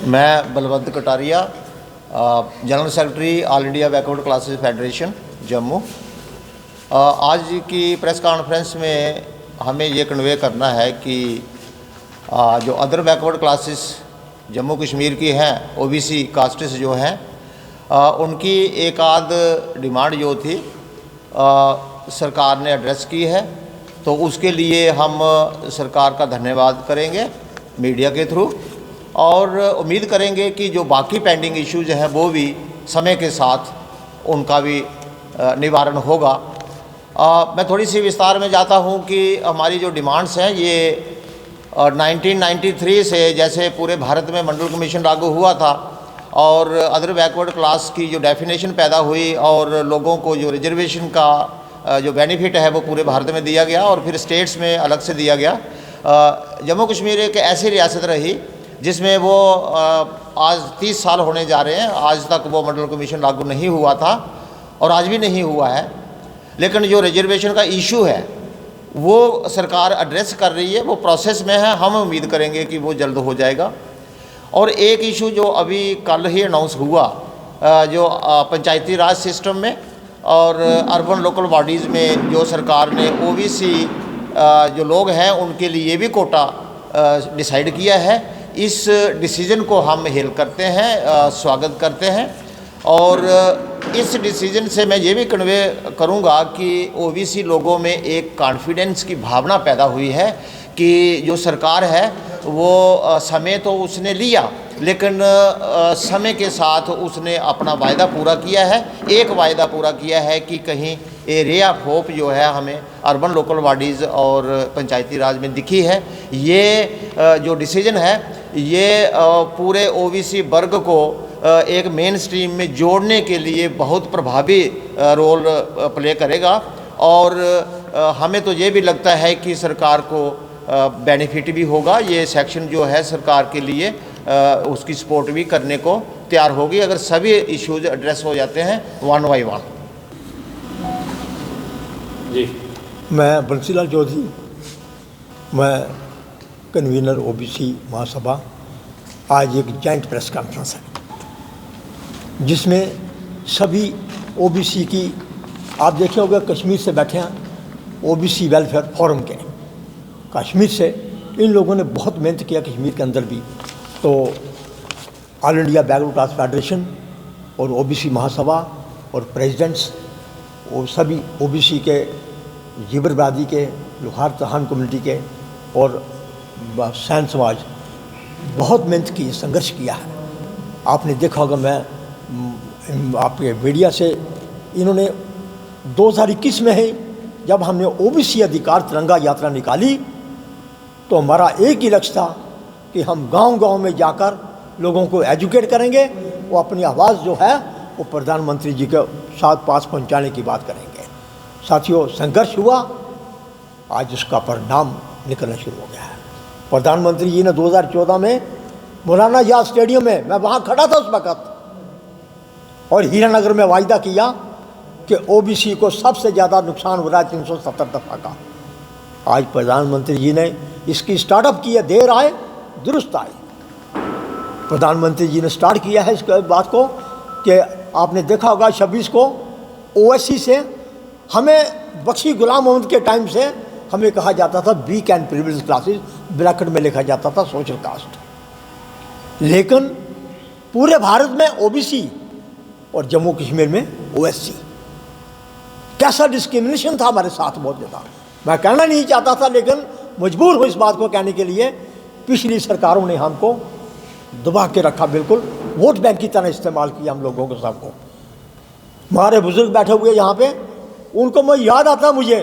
मैं Balwant Kataria, general secretary all India backward classes federation Jammu. आज की प्रेस कॉन्फ्रेंस में हमें ये कन्वे करना है कि जो other backward classes Jammu Kashmir की हैं, ओबीसी कास्टेस जो हैं, उनकी एक आध डिमांड जो थी सरकार ने एड्रेस की है, तो उसके लिए हम सरकार का धन्यवाद करेंगे मीडिया के थ्रू, और उम्मीद करेंगे कि जो बाकी पेंडिंग इश्यूज हैं वो भी समय के साथ उनका भी निवारण होगा। मैं थोड़ी सी विस्तार में जाता हूं कि हमारी जो डिमांड्स हैं ये 1993 से जैसे पूरे भारत में मंडल कमीशन लागू हुआ था और अदर बैकवर्ड क्लास की जो डेफिनेशन पैदा हुई और लोगों को जो रिजर्वेशन का जो बेनिफिट है वो पूरे भारत में दिया गया और फिर स्टेट्स में अलग से दिया गया। जम्मू कश्मीर एक ऐसी रियासत रही जिसमें वो आज 30 साल होने जा रहे हैं, आज तक वो मंडल कमीशन लागू नहीं हुआ था और आज भी नहीं हुआ है। लेकिन जो रिजर्वेशन का इशू है वो सरकार एड्रेस कर रही है, वो प्रोसेस में है, हम उम्मीद करेंगे कि वो जल्द हो जाएगा। और एक इशू जो अभी कल ही अनाउंस हुआ, जो पंचायती राज सिस्टम में और अर्बन लोकल बॉडीज़ में जो सरकार ने ओबीसी जो लोग हैं उनके लिए भी कोटा डिसाइड किया है, इस डिसीज़न को हम हेल करते हैं, स्वागत करते हैं। और इस डिसीज़न से मैं ये भी कन्वे करूँगा कि ओबीसी लोगों में एक कॉन्फिडेंस की भावना पैदा हुई है कि जो सरकार है वो समय तो उसने लिया लेकिन समय के साथ उसने अपना वायदा पूरा किया है। एक वायदा पूरा किया है कि कहीं ए रे ऑफ होप जो है हमें अर्बन लोकल बॉडीज़ और पंचायती राज में दिखी है। ये जो डिसीजन है ये पूरे ओबीसी वर्ग को एक मेन स्ट्रीम में जोड़ने के लिए बहुत प्रभावी रोल प्ले करेगा और हमें तो ये भी लगता है कि सरकार को बेनिफिट भी होगा। ये सेक्शन जो है सरकार के लिए उसकी सपोर्ट भी करने को तैयार होगी अगर सभी इश्यूज एड्रेस हो जाते हैं वन बाई वन। जी, मैं बंसीलाल चौधरी, मैं कन्वीनर ओबीसी महासभा। आज एक जॉइंट प्रेस कॉन्फ्रेंस है जिसमें सभी ओबीसी की, आप देखे होंगे कश्मीर से बैठे हैं ओबीसी वेलफेयर फोरम के, कश्मीर से इन लोगों ने बहुत मेहनत किया कश्मीर के अंदर भी। तो all India backward class federation और ओबीसी महासभा और प्रेसिडेंट्स और सभी ओबीसी के, जीबर बरादरी के, लोहार चौहान कम्युनिटी के और सैन समाज बहुत मेहनत की, संघर्ष किया है। आपने देखा होगा, मैं आपके मीडिया से, इन्होंने 2021 में ही जब हमने ओबीसी अधिकार तिरंगा यात्रा निकाली तो हमारा एक ही लक्ष्य था कि हम गांव-गांव में जाकर लोगों को एजुकेट करेंगे, वो अपनी आवाज़ जो है वो प्रधानमंत्री जी के साथ पास पहुंचाने की बात करेंगे। साथियों, संघर्ष हुआ, आज उसका परिणाम निकलना शुरू हो गया है। प्रधानमंत्री जी ने 2014 में मौलाना आज़ाद स्टेडियम में, मैं वहाँ खड़ा था उस वक़्त, और हीरानगर में वायदा किया कि ओबीसी को सबसे ज़्यादा नुकसान हो रहा है 370 दफ़ा का। आज प्रधानमंत्री जी ने इसकी स्टार्टअप किया, देर आए दुरुस्त आए। प्रधानमंत्री जी ने स्टार्ट किया है इस बात को कि आपने देखा होगा 26 को ओएससी से हमें बख्शी गुलाम मोहम्मद के टाइम से हमें कहा जाता था weak and privilege classes, bracket में लिखा जाता था सोशल कास्ट। लेकिन पूरे भारत में ओबीसी और जम्मू कश्मीर में ओएससी, कैसा डिस्क्रिमिनेशन था हमारे साथ, बहुत ज़्यादा। मैं कहना नहीं चाहता था लेकिन मजबूर हूँ इस बात को कहने के लिए। पिछली सरकारों ने हमको दबा के रखा, बिल्कुल वोट बैंक की तरह इस्तेमाल किया हम लोगों को, सबको। हमारे बुजुर्ग बैठे हुए यहाँ पे, उनको मैं याद आता मुझे